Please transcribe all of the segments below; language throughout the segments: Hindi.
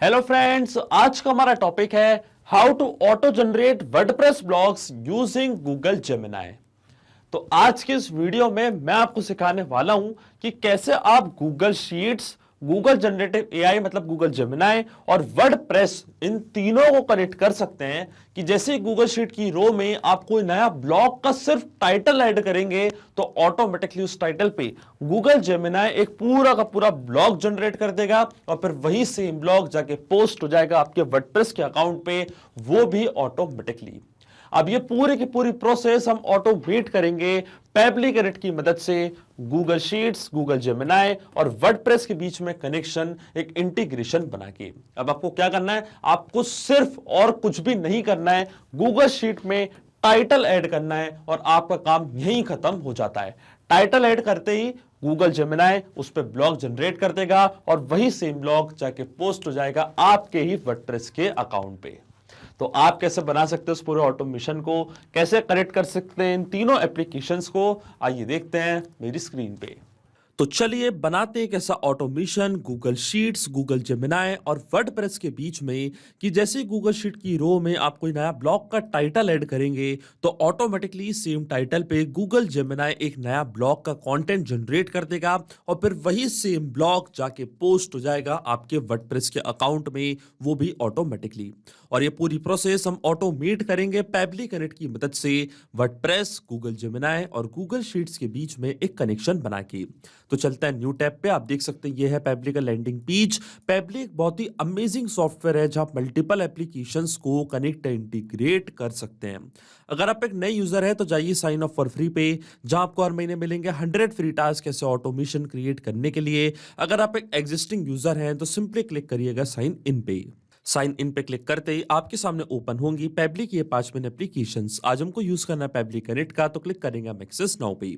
हेलो फ्रेंड्स, आज का हमारा टॉपिक है how to auto generate WordPress blogs using Google Gemini. तो आज के इस वीडियो में मैं आपको सिखाने वाला हूं कि कैसे आप Google sheets, Google generative AI मतलब गूगल जेमिनाई और वर्डप्रेस इन तीनों को कनेक्ट कर सकते हैं कि जैसे ही गूगल शीट की रो में आप कोई नया ब्लॉग का सिर्फ टाइटल ऐड करेंगे तो ऑटोमेटिकली उस टाइटल पे गूगल जेमिनाई एक पूरा का पूरा ब्लॉग जनरेट कर देगा और फिर वही सेम ब्लॉग जाके पोस्ट हो जाएगा आपके वर्डप्रेस के अकाउंट पे, वो भी ऑटोमेटिकली। अब ये पूरी की पूरी प्रोसेस हम ऑटोमेट करेंगे पेबली कैरेट की मदद से। गूगल शीट्स, गूगल जेमिनाई और वर्डप्रेस के बीच में कनेक्शन, एक इंटीग्रेशन बना के। अब आपको क्या करना है, आपको सिर्फ और कुछ भी नहीं करना है, गूगल शीट में टाइटल ऐड करना है और आपका काम यहीं खत्म हो जाता है। टाइटल ऐड करते ही गूगल जेमिनाई उस पर ब्लॉग जनरेट कर देगा और वही सेम ब्लॉग जाके पोस्ट हो जाएगा आपके ही वर्डप्रेस के अकाउंट पे। तो आप कैसे बना सकते हैं उस पूरे ऑटोमेशन को, कैसे कनेक्ट कर सकते हैं इन तीनों एप्लीकेशंस को, आइए देखते हैं मेरी स्क्रीन पे। तो चलिए बनाते हैं एक ऐसा automation Google sheets, Google Gemini और वर्डप्रेस के बीच में कि जैसे गूगल शीट की रो में आप कोई नया ब्लॉग का टाइटल ऐड करेंगे तो ऑटोमेटिकली सेम टाइटल पे गूगल जेमिनाई एक नया ब्लॉग का कंटेंट जनरेट कर देगा और फिर वही सेम ब्लॉग जाके पोस्ट हो जाएगा आपके वर्डप्रेस के अकाउंट में, वो भी ऑटोमेटिकली। और ये पूरी प्रोसेस हम ऑटोमेट करेंगे पेबली कनेक्ट की मदद से वर्डप्रेस, गूगल जेमिनाई और गूगल शीट्स के बीच में एक कनेक्शन बना के। तो चलता है न्यू टैब पे। आप देख सकते हैं ये है पेबली का लैंडिंग पेज। पेबली एक बहुत ही अमेजिंग सॉफ्टवेयर है जहां मल्टीपल एप्लीकेशंस को कनेक्ट इंटीग्रेट कर सकते हैं। अगर आप एक नए यूजर है तो जाइए साइन अप फॉर फ्री पे, जहां आपको हर महीने मिलेंगे 100 फ्री टास्क ऐसे ऑटोमेशन क्रिएट करने के लिए। अगर आप एक एग्जिस्टिंग यूजर हैं तो सिंपली क्लिक करिएगा साइन इन पे। साइन इन पे क्लिक करते ही आपके सामने ओपन होंगी पेबली की ये 5 मिनट एप्लीकेशंस। आज हमको यूज करना है पेबली कनेक्ट का, तो क्लिक करेंगे हम एक्सेस नाउ पे।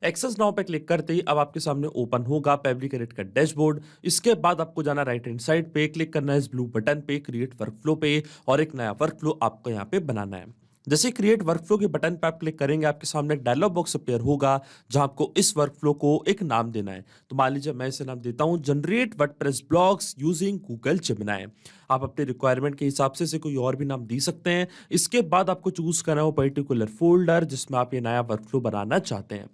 एक्सेस नाउ पे क्लिक करते ही अब आपके सामने ओपन होगा पेबली कनेक्ट का डैशबोर्ड। इसके बाद आपको जाना राइट हैंड साइड पे, क्लिक करना है इस ब्लू बटन पे क्रिएट वर्कफ्लो पे और एक नया वर्कफ्लो आपको यहाँ पे बनाना है। जैसे क्रिएट वर्कफ्लो के बटन पे आप क्लिक करेंगे आपके सामने एक डायलॉग बॉक्स अपीयर होगा जहां आपको इस वर्कफ्लो को एक नाम देना है। तो मान लीजिए मैं इसे नाम देता हूं generate WordPress blogs using Google Gemini. आप अपने रिक्वायरमेंट के हिसाब से कोई और भी नाम दे सकते हैं। इसके बाद आपको चूज करना है वो पर्टिकुलर फोल्डर जिसमें आप ये नया वर्कफ्लो बनाना चाहते हैं।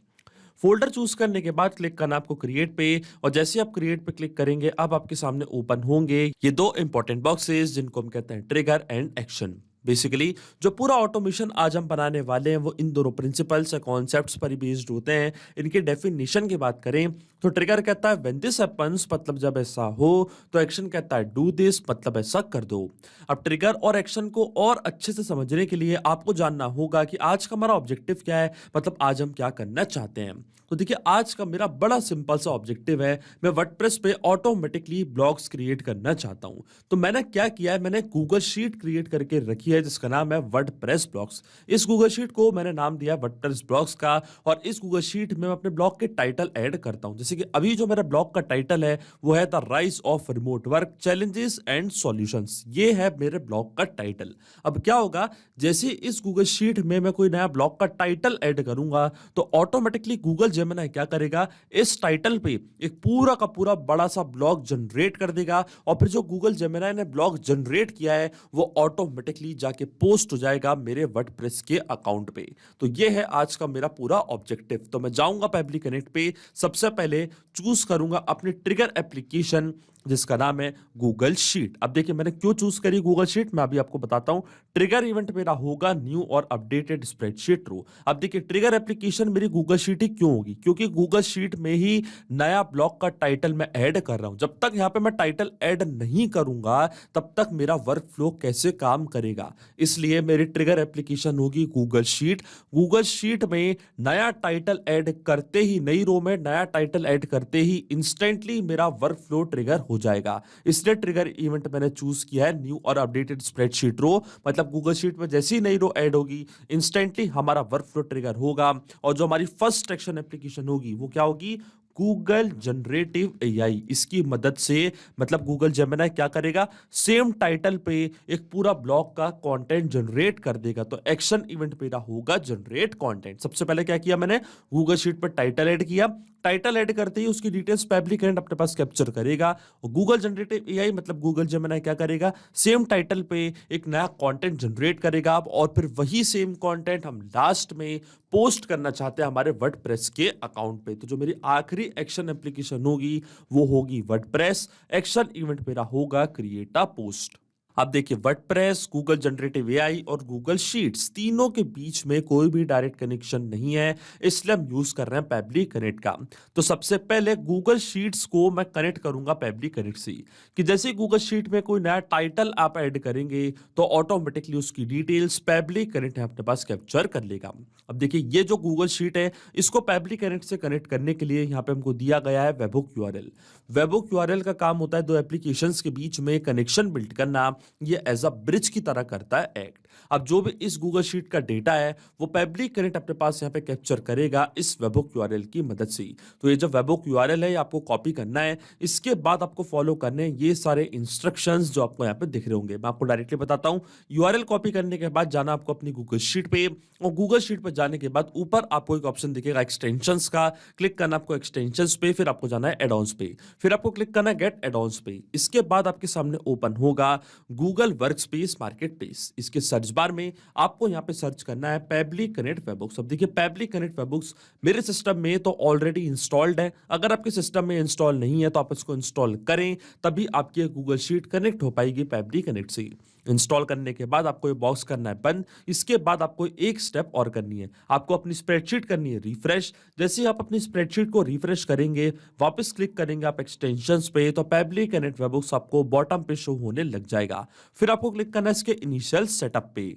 फोल्डर चूज करने के बाद क्लिक करना आपको क्रिएट पे और जैसे आप क्रिएट पे क्लिक करेंगे अब आपके सामने ओपन होंगे ये दो इंपॉर्टेंट बॉक्सेस जिनको हम कहते हैं ट्रिगर एंड एक्शन। बेसिकली जो पूरा ऑटोमेशन आज हम बनाने वाले हैं वो इन दोनों प्रिंसिपल्स या कॉन्सेप्ट्स पर ही बेस्ड होते हैं। इनके डेफिनेशन की बात करें तो ट्रिगर कहता है व्हेन दिस हैपेंस, मतलब जब ऐसा हो। तो एक्शन कहता है डू दिस, मतलब ऐसा कर दो। अब ट्रिगर और एक्शन को और अच्छे से समझने के लिए आपको जानना होगा कि आज का हमारा ऑब्जेक्टिव क्या है, मतलब आज हम क्या करना चाहते हैं। तो देखिए आज का मेरा बड़ा सिंपल सा ऑब्जेक्टिव है, मैं वर्डप्रेस पे ऑटोमेटिकली ब्लॉग्स क्रिएट करना चाहता हूं। तो मैंने क्या किया है, मैंने गूगल शीट क्रिएट करके रखी है जिसका नाम है वर्डप्रेस ब्लॉग्स। इस गूगल शीट को मैंने नाम दिया वर्डप्रेस ब्लॉग्स का और इस गूगल शीट में मैं अपने ब्लॉग के टाइटल ऐड करता हूं। जैसे कि अभी जो मेरा ब्लॉग का टाइटल है वो है the rise of remote work challenges and solutions. ये है मेरे ब्लॉग का टाइटल। अब क्या होगा, जैसे इस गूगल शीट में मैं कोई नया ब्लॉग का टाइटल ऐड करूंगा तो ऑटोमेटिकली गूगल जेमिनाई क्या करेगा, इस टाइटल पे एक पूरा का पूरा बड़ा सा ब्लॉग जनरेट कर देगा और फिर जो गूगल जेमिनाई ने ब्लॉग जनरेट किया है वो ऑटोमेटिकली जाके पोस्ट हो जाएगा मेरे वर्डप्रेस के अकाउंट पे। तो ये है आज का मेरा पूरा ऑब्जेक्टिव। तो मैं जाऊंगा पेबली कनेक्ट पे, सबसे पहले चूज करूंगा अपनी ट्रिगर एप्लीकेशन जिसका नाम है गूगल शीट। अब देखिए मैंने क्यों चूज करी गूगल शीट, मैं अभी आपको बताता हूं। ट्रिगर इवेंट मेरा होगा न्यू और अपडेटेड स्प्रेडशीट रो। अब देखिए ट्रिगर एप्लीकेशन मेरी गूगल शीट ही क्यों होगी, क्योंकि गूगल शीट में ही नया ब्लॉग का टाइटल मैं ऐड कर रहा हूं। जब तक यहां पे मैं टाइटल ऐड नहीं करूंगा तब तक मेरा वर्क फ्लो कैसे काम करेगा, इसलिए मेरी ट्रिगर एप्लीकेशन होगी गूगल शीट। गूगल शीट में नया टाइटल ऐड करते ही, नई रो में नया टाइटल ऐड करते ही इंस्टेंटली मेरा वर्क फ्लो ट्रिगर हो जाएगा। इसलिए ट्रिगर इवेंट मैंने चूज किया है न्यू और अपडेटेड स्प्रेडशीट रो। मतलब गूगल शीट में जैसी नई रो ऐड होगी इंस्टेंटली हमारा वर्क फ्लो ट्रिगर होगा और जो हमारी फर्स्ट एक्शन एप्लीकेशन होगी वो क्या होगी, गूगल जनरेटिव एआई। इसकी मदद से मतलब गूगल जेमिनाई क्या करेगा, सेम टाइटल पे एक पूरा ब्लॉग का कंटेंट जनरेट कर देगा। तो एक्शन इवेंट मेरा होगा जनरेट कंटेंट। सबसे पहले क्या किया मैंने, गूगल शीट पर टाइटल ऐड किया, टाइटल ऐड करते ही उसकी डिटेल्स पेबली करंट अपने पास कैप्चर करेगा। और गूगल जनरेटिव एआई मतलब गूगल जेमिनी क्या करेगा, सेम टाइटल पे एक नया कंटेंट जनरेट करेगा और फिर वही सेम कंटेंट हम लास्ट में पोस्ट करना चाहते हैं हमारे वर्डप्रेस के अकाउंट पे। तो जो मेरी आखिरी एक्शन एप्लीकेशन होगी वो होगी वर्डप्रेस। एक्शन इवेंट मेरा होगा क्रिएट अ पोस्ट। अब देखिए वर्डप्रेस, गूगल जनरेटिव एआई और गूगल शीट्स तीनों के बीच में कोई भी डायरेक्ट कनेक्शन नहीं है, इसलिए हम यूज कर रहे हैं पेबली कनेक्ट का। तो सबसे पहले गूगल शीट्स को मैं कनेक्ट करूंगा पेबली कनेक्ट से, कि जैसे गूगल शीट में कोई नया टाइटल आप ऐड करेंगे तो ऑटोमेटिकली उसकी डिटेल्स पेबली कनेक्ट अपने पास कैप्चर कर लेगा। अब देखिए ये जो गूगल शीट है इसको पेबली कनेक्ट से कनेक्ट करने के लिए यहाँ पे हमको दिया गया है वेबहुक यूआरएल। वेबहुक यूआरएल का काम होता है दो एप्लीकेशंस के बीच में कनेक्शन बिल्ड करना, ये एज अ ब्रिज की तरह करता है एक्ट। अब जो भी इस गूगल शीट का डेटा है वो पेबली कनेक्ट अपने पास यहाँ पे कैप्चर करेगा इस वेबहुक यूआरएल की मदद से। तो ये जो वेबहुक यूआरएल है ये आपको कॉपी करना है, इसके बाद आपको फॉलो करने हैं ये सारे इंस्ट्रक्शंस जो आपको यहाँ पे दिख रहे होंगे। मैं आपको डायरेक्टली बताता हूँ, यूआरएल कॉपी करने के बाद जाना आपको अपनी गूगल शीट पे, और गूगल शीट पे जाने के बाद ऊपर आपको एक ऑप्शन दिखेगा एक्सटेंशंस का, क्लिक करना आपको एक्सटेंशंस पे, फिर आपको जाना है एडॉन्स पे, फिर आपको क्लिक करना है गेट एडॉन्स पे। इसके बाद आपके सामने ओपन होगा गूगल वर्कस्पेस मार्केट प्लेस। इसके सर्च बार में आपको यहाँ पे सर्च करना है पेबली कनेक्ट वेबहुक्स। अब देखिए पेबली कनेक्ट वेबहुक्स मेरे सिस्टम में तो ऑलरेडी इंस्टॉल्ड है, अगर आपके सिस्टम में इंस्टॉल नहीं है तो आप इसको इंस्टॉल करें, तभी आपकी गूगल शीट कनेक्ट हो पाएगी पेबली कनेक्ट से। इंस्टॉल करने के बाद आपको ये बॉक्स करना है बंद। इसके बाद आपको एक स्टेप और करनी है, आपको अपनी स्प्रेडशीट करनी है रिफ्रेश। जैसे ही आप अपनी स्प्रेडशीट को रिफ्रेश करेंगे, वापस क्लिक करेंगे आप एक्सटेंशंस पे, तो पेबली कनेक्ट वेबहुक्स आपको बॉटम पे शो होने लग जाएगा। फिर आपको क्लिक करना है इसके इनिशियल सेटअप पे।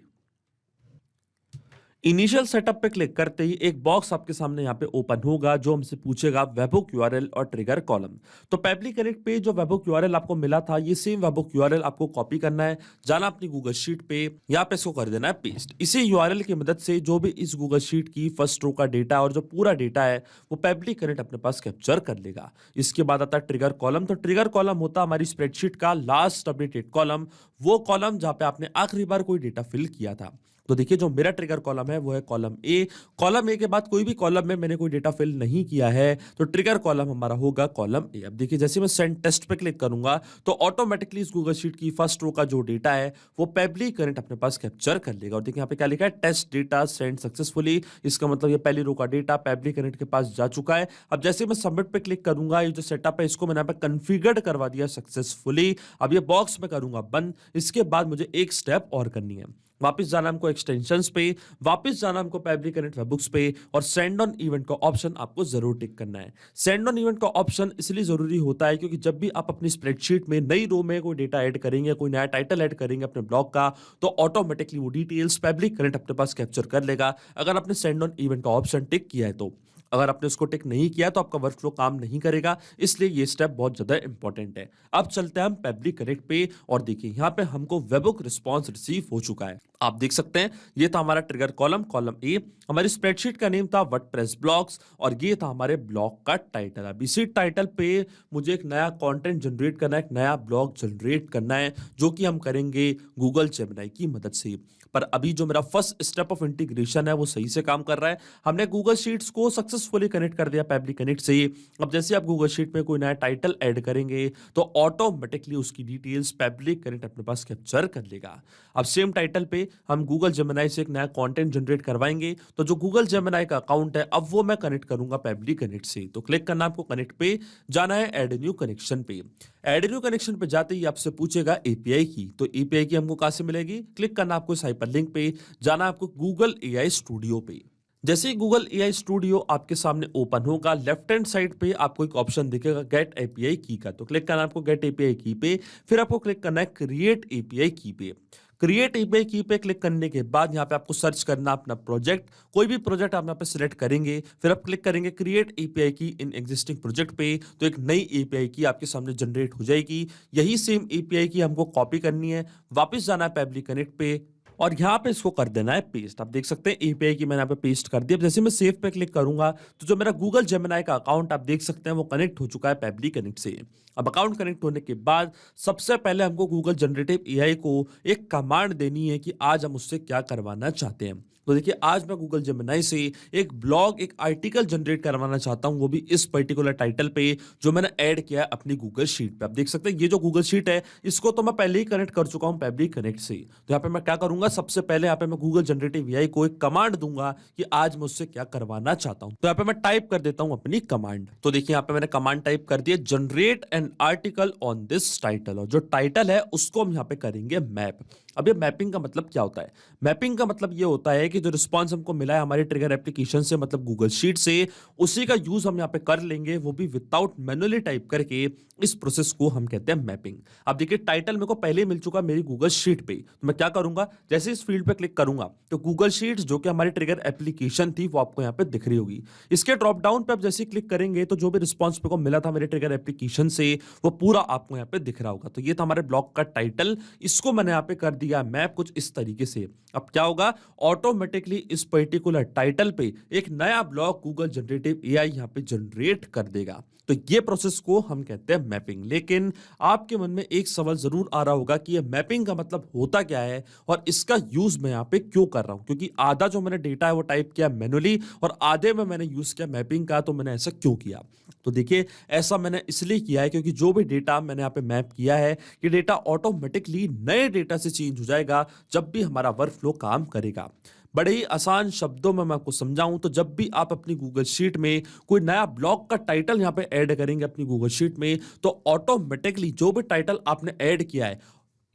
इनिशियल सेटअप पे क्लिक करते ही एक बॉक्स आपके सामने यहाँ पे ओपन होगा जो हमसे पूछेगा वेबहुक यूआरएल और ट्रिगर कॉलम। तो पेबली कनेक्ट पे जो वेबहुक यूआरएल आपको मिला था ये सेम वेबहुक यूआरएल आपको कॉपी करना है, जाना अपनी गूगल शीट पे, यहाँ पे इसको कर देना है पेस्ट। इसी यूआरएल की मदद से जो भी इस गूगल शीट की फर्स्ट रो का डेटा और जो पूरा डेटा है वो पेबली कनेक्ट अपने पास कैप्चर कर लेगा। इसके बाद आता है ट्रिगर कॉलम। तो ट्रिगर कॉलम होता है हमारी स्प्रेडशीट का लास्ट अपडेटेड कॉलम, वो कॉलम जहाँ पे आपने आखिरी बार कोई डेटा फिल किया था। तो देखिए जो मेरा ट्रिगर कॉलम है वो है कॉलम ए। कॉलम ए के बाद कोई भी कॉलम में मैंने कोई डेटा फिल नहीं किया है तो ट्रिगर कॉलम हमारा होगा कॉलम ए। अब देखिए जैसे मैं सेंड टेस्ट पे क्लिक करूंगा तो ऑटोमेटिकली इस गूगल शीट की फर्स्ट रो का जो डेटा है वो पेबली कनेक्ट अपने पास कैप्चर कर लेगा। और देखिए यहाँ पे क्या लिखा है, टेस्ट डेटा सेंड सक्सेसफुली। इसका मतलब ये पहली रो का डेटा पेबली कनेक्ट के पास जा चुका है। अब जैसे मैं सबमिट पे क्लिक करूंगा, ये जो सेटअप है इसको मैंने यहाँ पे कन्फिगर्ड करवा दिया सक्सेसफुली। अब ये बॉक्स में करूंगा बंद। इसके बाद मुझे एक स्टेप और करनी है, वापस जाना हमको एक्सटेंशंस पे, वापस जाना हमको पेबली कनेक्ट वेबहुक्स पे, और सेंड ऑन इवेंट का ऑप्शन आपको जरूर टिक करना है। सेंड ऑन इवेंट का ऑप्शन इसलिए जरूरी होता है क्योंकि जब भी आप अपनी स्प्रेडशीट में नई रो में कोई डेटा ऐड करेंगे, कोई नया टाइटल ऐड करेंगे अपने ब्लॉग का, तो ऑटोमेटिकली वो डिटेल्स पेबली कनेक्ट अपने पास कैप्चर कर लेगा, अगर आपने सेंड ऑन इवेंट का ऑप्शन टिक किया है तो। अगर आपने उसको टिक नहीं किया तो आपका वर्कफ्लो काम नहीं करेगा, इसलिए ये स्टेप बहुत ज्यादा इंपॉर्टेंट है। अब चलते हैं हम पेबली कनेक्ट पे, और देखिए यहाँ पे हमको वेबहुक रिस्पॉन्स रिसीव हो चुका है। आप देख सकते हैं ये था हमारा ट्रिगर कॉलम, कॉलम ए। हमारी स्प्रेडशीट का नेम था वर्डप्रेस ब्लॉग्स, और ये था हमारे ब्लॉग का टाइटल। अब इसी टाइटल पे मुझे एक नया कंटेंट जनरेट करना है, एक नया ब्लॉग जनरेट करना है, जो कि हम करेंगे गूगल जेमिनी की मदद से। पर अभी जो मेरा फर्स्ट स्टेप ऑफ इंटीग्रेशन है वो सही से काम कर रहा है। हमने गूगल शीट्स को सक्सेसफुली कनेक्ट कर दिया पेबली कनेक्ट से। अब जैसे आप गूगल शीट में कोई नया टाइटल ऐड करेंगे तो ऑटोमेटिकली उसकी डिटेल्स पेबली कनेक्ट अपने पास कैप्चर कर लेगा। अब सेम टाइटल पे हम गूगल जेमिनी से एक नया कंटेंट जनरेट करवाएंगे, तो जो गूगल जेमिनी का अकाउंट है अब वो मैं कनेक्ट करूंगा पेबली कनेक्ट से। तो क्लिक करना आपको कनेक्ट पे, जाना है ऐड न्यू कनेक्शन पे। ऐड न्यू कनेक्शन पे जाते ही आपसे पूछेगा एपीआई की, तो एपीआई की हमको कहां से मिलेगी, क्लिक करना आपको इस हाइपरलिंक पे, जाना आपको गूगल एआई स्टूडियो पे। जैसे ही गूगल एआई स्टूडियो आपके सामने ओपन होगा, लेफ्ट हैंड साइड पे आपको एक ऑप्शन दिखेगा गेट एपीआई की का, तो क्लिक करना आपको गेट एपीआई की पे, फिर आपको क्लिक करना है क्रिएट एपीआई की पे। क्रिएट एपीआई की पे क्लिक करने के बाद यहाँ पे आपको सर्च करना अपना प्रोजेक्ट, कोई भी प्रोजेक्ट आप यहाँ पे सिलेक्ट करेंगे, फिर आप क्लिक करेंगे क्रिएट एपीआई की इन एग्जिस्टिंग प्रोजेक्ट पे, तो एक नई एपीआई की आपके सामने जनरेट हो जाएगी। यही सेम एपीआई की हमको कॉपी करनी है, वापस जाना है पेबली कनेक्ट पे, और यहाँ पे इसको कर देना है पेस्ट। आप देख सकते हैं एपीआई की मैंने यहाँ पे पेस्ट कर दिया। अब जैसे मैं सेव पे क्लिक करूंगा तो जो मेरा गूगल जेमिनी का अकाउंट आप देख सकते हैं वो कनेक्ट हो चुका है पेबली कनेक्ट से। अब अकाउंट कनेक्ट होने के बाद सबसे पहले हमको गूगल जनरेटिव एआई को एक कमांड देनी है कि आज हम उससे क्या करवाना चाहते हैं। तो तो देखिए आज मैं गूगल जेमिनी से एक ब्लॉग, एक आर्टिकल जनरेट करवाना चाहता हूं, वो भी इस पर्टिकुलर टाइटल पे जो मैंने ऐड किया है अपनी गूगल शीट पे। आप देख सकते हैं ये जो गूगल शीट है इसको तो मैं पहले ही कनेक्ट कर चुका हूं पैब्लिक कनेक्ट से। तो यहाँ पे मैं क्या करूंगा, सबसे पहले यहाँ पे मैं गूगल जनरेटिव एआई को एक कमांड दूंगा कि आज मैं उससे क्या करवाना चाहता हूं। तो यहाँ पे मैं टाइप कर देता हूं अपनी कमांड। तो देखिए यहाँ पे मैंने कमांड टाइप कर दिया, generate an article on this title, और जो टाइटल है उसको हम यहाँ पे करेंगे मैप। अब ये मैपिंग का मतलब क्या होता है? मैपिंग का मतलब ये होता है कि जो रिस्पांस हमको मिला है हमारे ट्रिगर एप्लीकेशन से, मतलब गूगल शीट से, उसी का यूज हम यहाँ पे कर लेंगे, वो भी विदाउट मैनुअली टाइप करके। इस प्रोसेस को हम कहते हैं मैपिंग। अब देखिए टाइटल मेरे को पहले ही मिल चुका मेरी गूगल शीट पे, तो मैं क्या करूंगा, जैसे इस फील्ड पे क्लिक करूंगा तो गूगल शीट्स जो कि हमारी ट्रिगर एप्लीकेशन थी वो आपको यहाँ पे दिख रही होगी। इसके ड्रॉप डाउन पे आप जैसे क्लिक करेंगे तो जो भी रिस्पांस पे को मिला था मेरे ट्रिगर एप्लीकेशन से वो पूरा आपको यहाँ पे दिख रहा होगा। तो ये था हमारे ब्लॉग का टाइटल, इसको मैंने यहाँ पे कर दिया मैप कुछ इस तरीके से। अब क्या होगा, ऑटोमेटिकली इस पर्टिकुलर टाइटल पे एक नया ब्लॉग गूगल जनरेटिव एआई यहाँ पे जनरेट कर देगा। तो ये प्रोसेस को हम कहते हैं मैपिंग। लेकिन आपके मन में एक सवाल जरूर आ रहा होगा कि ये मैपिंग का मतलब होता क्या है और इसका यूज मैं यहाँ पे क्यों कर रहा हूं, क्योंकि आधा जो मैंने डेटा है वो टाइप किया मैनुअली और आधे में मैंने यूज किया मैपिंग का। तो मैंने ऐसा क्यों किया? तो देखिए ऐसा मैंने इसलिए किया है क्योंकि जो भी डेटा मैंने यहाँ पे मैप किया है ये डेटा ऑटोमेटिकली नए डेटा से चेंज हो जाएगा जब भी हमारा वर्कफ्लो काम करेगा। बड़े ही आसान शब्दों में मैं आपको समझाऊं तो जब भी आप अपनी गूगल शीट में कोई नया ब्लॉग का टाइटल यहां पे ऐड करेंगे अपनी गूगल शीट में, तो ऑटोमेटिकली जो भी टाइटल आपने ऐड किया है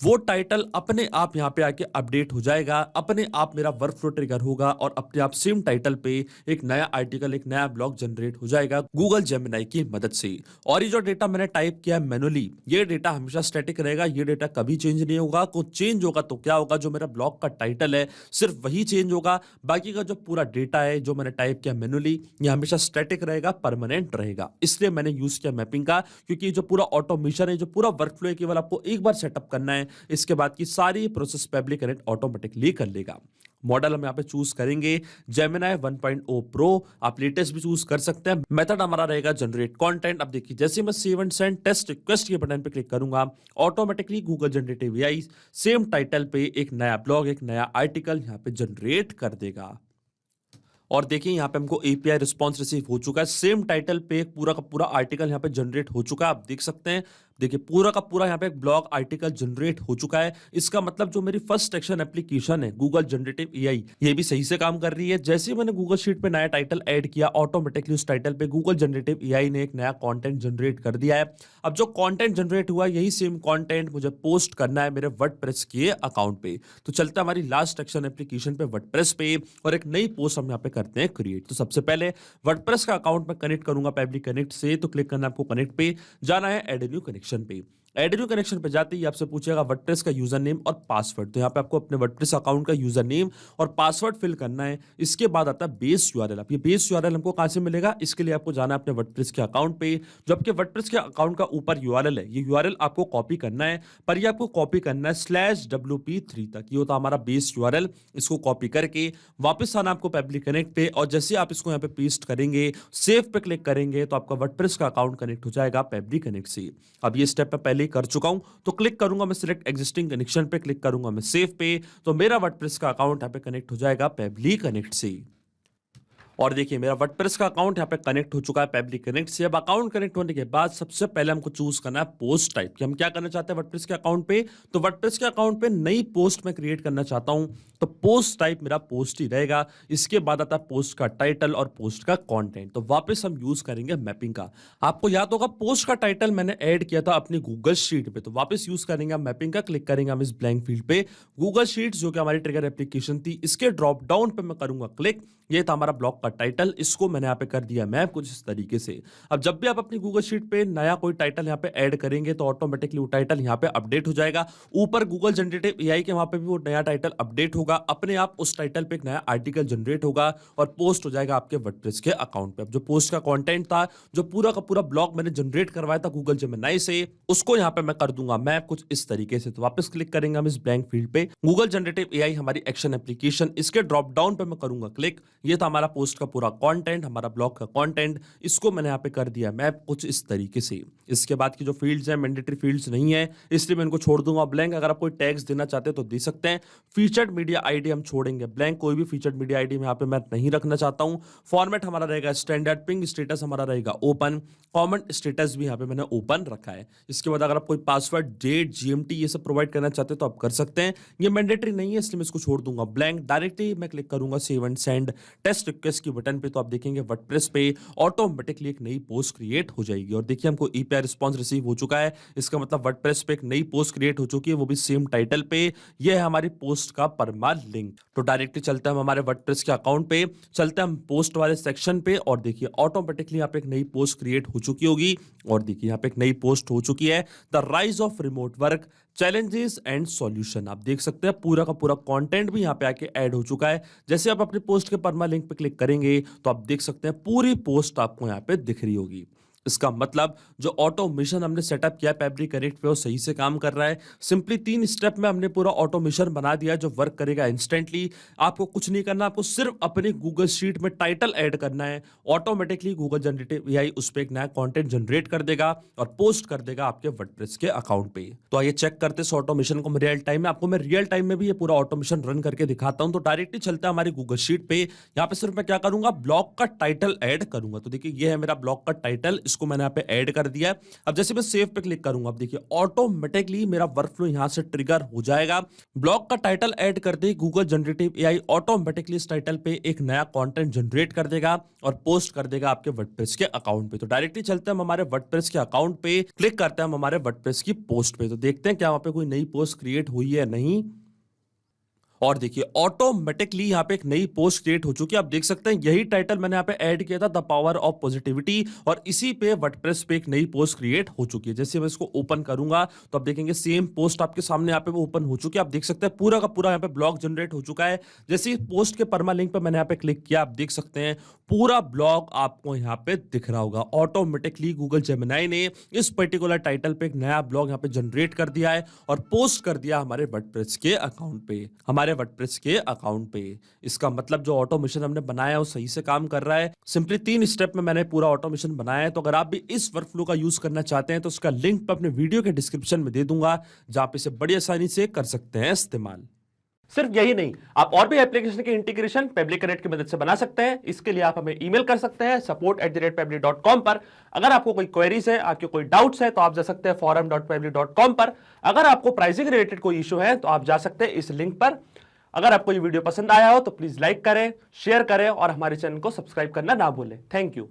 वो टाइटल अपने आप यहां पे आके अपडेट हो जाएगा, अपने आप मेरा वर्कफ्लो ट्रिगर होगा और अपने आप सेम टाइटल पे एक नया आर्टिकल, एक नया ब्लॉग जनरेट हो जाएगा गूगल जेमिनी की मदद से। और ये जो डेटा मैंने टाइप किया मैनुअली, ये डेटा हमेशा स्टैटिक रहेगा, ये डेटा कभी चेंज नहीं होगा। कुछ चेंज होगा तो क्या होगा, जो मेरा ब्लॉग का टाइटल है सिर्फ वही चेंज होगा, बाकी का जो पूरा डेटा है जो मैंने टाइप किया मैनुअली ये हमेशा स्टैटिक रहेगा, परमानेंट रहेगा। इसलिए मैंने यूज किया मैपिंग का, क्योंकि जो पूरा ऑटोमेशन है, जो पूरा वर्कफ्लो है, केवल आपको एक बार सेटअप करना है, इसके बाद की सारी प्रोसेस पैब्लिक कनेक्ट ऑटोमेटिकली कर लेगा। मॉडल हम यहाँ पे चूज करेंगे जेमिनी 1.0 प्रो, आप लेटेस्ट भी चूज कर सकते हैं। मेथड हमारा रहेगा जनरेट कंटेंट। अब देखिए जैसे मैं save and send test request के बटन पे क्लिक करूंगा automatically Google generative AI same title पे एक नया ब्लॉग, एक नया आर्टिकल यहाँ पे जनरेट कर देगा। और देखिए यहाँ पे हमको एपीआई रिस्पांस रिसीव हो चुका है, सेम टाइटल पे एक पूरा का पूरा आर्टिकल यहाँ पे जनरेट हो चुका है। आप देख सकते हैं, देखिए पूरा का पूरा यहाँ पे एक ब्लॉग आर्टिकल जनरेट हो चुका है। इसका मतलब जो मेरी फर्स्ट एक्शन एप्लीकेशन है गूगल जनरेटिव एआई, ये भी सही से काम कर रही है। जैसे ही मैंने गूगल शीट पे नया टाइटल ऐड किया ऑटोमेटिकली उस टाइटल पे गूगल जनरेटिव एआई ने एक नया कंटेंट जनरेट कर दिया है। अब जो कंटेंट जनरेट हुआ यही सेम कंटेंट मुझे पोस्ट करना है मेरे वर्डप्रेस के अकाउंट पे। तो चलता है हमारी लास्ट एक्शन एप्लीकेशन पे वर्डप्रेस पे, और एक नई पोस्ट हम यहाँ पे करते हैं क्रिएट। तो सबसे पहले वर्डप्रेस का अकाउंट में कनेक्ट करूंगा पैब्लिक कनेक्ट से, तो क्लिक करना आपको कनेक्ट पे, जाना है ऐड न्यू कनेक्शन पे। ऐड न्यू कनेक्शन पे जाते ही आपसे पूछेगा वर्डप्रेस का यूजर नेम और पासवर्ड, तो यहाँ पे आपको अपने वर्डप्रेस अकाउंट का यूजर नेम और पासवर्ड फिल करना है। इसके बाद आता है बेस यूआरएल। अब ये बेस यूआरएल हमको कहां से मिलेगा, इसके लिए आपको जाना है अपने वर्डप्रेस के अकाउंट पे। जो आपके वर्डप्रेस के अकाउंट का ऊपर यूआरएल है, ये यूआरएल आपको कॉपी करना है, पर ये आपको कॉपी करना है /wp3 तक। ये होता है हमारा बेस यूआरएल। इसको कॉपी करके वापस आना आपको पैब्लिक कनेक्ट पे, और जैसे आप इसको यहाँ पे पेस्ट करेंगे, सेव पे क्लिक करेंगे, तो आपका वर्डप्रेस का अकाउंट कनेक्ट हो जाएगा पैब्लिक कनेक्ट से। अब ये स्टेप मैं पहले ही कर चुका हूं, तो क्लिक करूंगा मैं सिलेक्ट एग्जिस्टिंग कनेक्शन पे, क्लिक करूंगा मैं सेव पे, तो मेरा वर्डप्रेस का अकाउंट यहाँ पे कनेक्ट हो जाएगा पैब्लिक कनेक्ट से। और देखिए मेरा वर्डप्रेस का अकाउंट यहाँ पे कनेक्ट हो चुका है पैब्लिक कनेक्ट से। अब अकाउंट कनेक्ट होने के बाद सबसे पहले हमको चूज करना है पोस्ट टाइप, कि हम क्या करना चाहते हैं वर्डप्रेस के अकाउंट पे। तो वर्डप्रेस के अकाउंट पे नई पोस्ट में क्रिएट करना चाहता हूं, तो पोस्ट टाइप मेरा पोस्ट ही रहेगा। इसके बाद आता है पोस्ट का टाइटल और पोस्ट का कंटेंट। तो वापस हम यूज करेंगे मैपिंग का। आपको याद होगा पोस्ट का टाइटल मैंने ऐड किया था अपनी गूगल शीट पे, तो वापस यूज करेंगे मैपिंग का। क्लिक करेंगे हम इस ब्लैंक फील्ड पे, गूगल शीट जो कि हमारी ट्रिगर एप्लीकेशन थी, इसके ड्रॉप डाउन पे मैं करूंगा क्लिक। ये था हमारा ब्लॉग का टाइटल, इसको मैंने यहाँ पे कर दिया मैप कुछ इस तरीके से। अब जब भी आप अपनी गूगल शीट पे नया कोई टाइटल यहाँ पे ऐड करेंगे तो ऑटोमेटिकली वो टाइटल यहाँ पे अपडेट हो जाएगा। ऊपर गूगल जनरेटिव एआई के वहां पे भी वो नया टाइटल अपडेट होगा, अपने आप उस टाइटल पे एक नया आर्टिकल जनरेट होगा और पोस्ट हो जाएगा आपके वर्डप्रेस के अकाउंट पे। अब जो पोस्ट का कंटेंट था, जो पूरा का पूरा ब्लॉग मैंने जनरेट करवाया था गूगल जेमिनी से, उसको यहाँ पे मैं कर दूंगा मैप कुछ इस तरीके से। तो वापस क्लिक करेंगे हम इस ब्लैंक फील्ड पे, गूगल जनरेटिव एआई हमारी एक्शन एप्लीकेशन, इसके ड्रॉप डाउन पे मैं करूंगा क्लिक। ये था हमारा पोस्ट पोस्ट का पूरा कंटेंट, हमारा ब्लॉग का कंटेंट, इसको मैंने यहाँ पे कर दिया मैप कुछ इस तरीके से। इसके बाद की जो फील्ड्स हैं मैंडेटरी फील्ड्स नहीं है, इसलिए मैं इनको छोड़ दूंगा ब्लैंक। अगर आप कोई टैग्स देना चाहते हैं तो दे सकते हैं। फीचर्ड मीडिया आईडी हम छोड़ेंगे ब्लैंक, कोई भी फीचर्ड मीडिया आईडी यहाँ पे मैं नहीं रखना चाहता हूँ। फॉर्मेट हमारा रहेगा स्टैंडर्ड, पिंग स्टेटस हमारा रहेगा ओपन, कमेंट स्टेटस भी यहाँ पे मैंने ओपन रखा है। इसके बाद अगर आप कोई पासवर्ड, डेट, जीएमटी ये सब प्रोवाइड करना चाहते हैं तो आप कर सकते हैं। ये मैंडेटरी नहीं है इसलिए मैं इसको छोड़ दूंगा ब्लैंक। डायरेक्टली मैं क्लिक करूंगा save and send test request की बटन पे, तो आप देखेंगे वर्डप्रेस पे ऑटोमेटिकली एक नई पोस्ट क्रिएट हो जाएगी। और देखिए हमको ईपीआई रिस्पांस रिसीव हो चुका है। इसका मतलब वर्डप्रेस पे एक नई पोस्ट क्रिएट हो चुकी है, वो भी सेम टाइटल पे। ये है हमारी पोस्ट का परमा लिंक। तो डायरेक्टली चलते हैं हम हमारे वर्डप्रेस के अकाउंट पे, चलते हैं हम पोस्ट वाले सेक्शन पे और देखिए ऑटोमेटिकली यहाँ पे एक नई पोस्ट क्रिएट हो चुकी होगी। और देखिए यहाँ पे एक नई पोस्ट हो चुकी है, the rise of remote work challenges and solution. आप देख सकते हैं पूरा का पूरा कंटेंट भी यहाँ पे आके ऐड हो चुका है। जैसे आप अपनी पोस्ट के परमा लिंक पे क्लिक करेंगे तो आप देख सकते हैं पूरी पोस्ट आपको यहाँ पे दिख रही होगी। इसका मतलब जो ऑटोमेशन हमने सेटअप किया है फैब्रिक करेक्ट पे वो सही से काम कर रहा है। सिंपली 3 स्टेप में हमने पूरा ऑटोमेशन बना दिया है जो वर्क करेगा इंस्टेंटली। आपको कुछ नहीं करना, आपको सिर्फ अपने गूगल शीट में टाइटल ऐड करना है, ऑटोमेटिकली गूगल जनरेटिव एआई उस पर एक नया कंटेंट जनरेट कर देगा और पोस्ट कर देगा आपके वर्डप्रेस के अकाउंट पे। तो आइए चेक करते हैं इस ऑटोमेशन को रियल टाइम में। आपको मैं रियल टाइम में भी ये पूरा ऑटोमेशन रन करके दिखाता हूं। तो डायरेक्टली चलता है हमारी गूगल शीट पे। यहाँ पे सिर्फ मैं क्या करूंगा, ब्लॉग का टाइटल ऐड करूंगा। तो देखिए ये है मेरा ब्लॉग का टाइटल, इसको मैंने यहाँ पे ऐड कर दिया है। अब जैसे मैं सेव पे क्लिक करूंगा, अब देखिए ऑटोमेटिकली मेरा वर्कफ्लो यहां से ट्रिगर हो जाएगा। ब्लॉग का टाइटल ऐड करते ही गूगल जनरेटिव एआई ऑटोमेटिकली इस टाइटल पे एक नया कंटेंट जनरेट कर देगा और पोस्ट कर देगा आपके वर्डप्रेस के अकाउंट पे। तो डायरेक्टली चलते हैं हम हमारे वर्डप्रेस के अकाउंट पे, क्लिक करते हैं हम हमारे वर्डप्रेस की पोस्ट पे। तो देखते हैं क्या वहां पे कोई नई पोस्ट क्रिएट हुई है नहीं। और देखिए ऑटोमेटिकली यहाँ पे एक नई पोस्ट क्रिएट हो चुकी है। आप देख सकते हैं यही टाइटल मैंने यहाँ पे ऐड किया था, द पावर ऑफ पॉजिटिविटी, और इसी पे वर्डप्रेस पे एक नई पोस्ट क्रिएट हो चुकी है। जैसे मैं इसको ओपन करूंगा तो आप देखेंगे सेम पोस्ट आपके सामने यहाँ पे वो ओपन हो चुकी है। आप देख सकते हैं पूरा का पूरा यहाँ पे ब्लॉग जनरेट हो चुका है। जैसे ही पोस्ट के परमा लिंक पे मैंने यहाँ पे क्लिक किया, आप देख सकते हैं पूरा ब्लॉग आपको यहाँ पे दिख रहा होगा। ऑटोमेटिकली गूगल जेमिनाई ने इस पर्टिकुलर टाइटल पे एक नया ब्लॉग यहाँ पे जनरेट कर दिया है और पोस्ट कर दिया हमारे वर्डप्रेस के अकाउंट पे, हमारे वर्डप्रेस के अकाउंट पे। इसका मतलब जो ऑटोमेशन हमने बनाया है वो सही से काम कर रहा है। सिंपली 3 स्टेप में मैंने पूरा ऑटोमेशन बनाया है। तो अगर आप भी इस वर्कफ्लो का यूज करना चाहते हैं तो उसका लिंक मैं अपने वीडियो के डिस्क्रिप्शन में दे दूंगा, जहां पे इसे बड़ी आसानी से कर सकते हैं इस्तेमाल। सिर्फ यही नहीं, आप और भी एप्लीकेशन के इंटीग्रेशन पेबली कनेक्ट की मदद से बना सकते हैं। इसके लिए आप हमें ईमेल कर सकते हैं support@pebly.com पर। अगर आपको कोई क्वेरीज है, आपके कोई डाउट्स है तो आप जा सकते हैं forum.pebly.com पर। अगर आपको प्राइसिंग रिलेटेड कोई इशू है तो आप जा सकते हैं इस लिंक पर। अगर आपको ये वीडियो पसंद आया हो तो प्लीज लाइक करें, शेयर करें और हमारे चैनल को सब्सक्राइब करना ना भूलें। Thank you.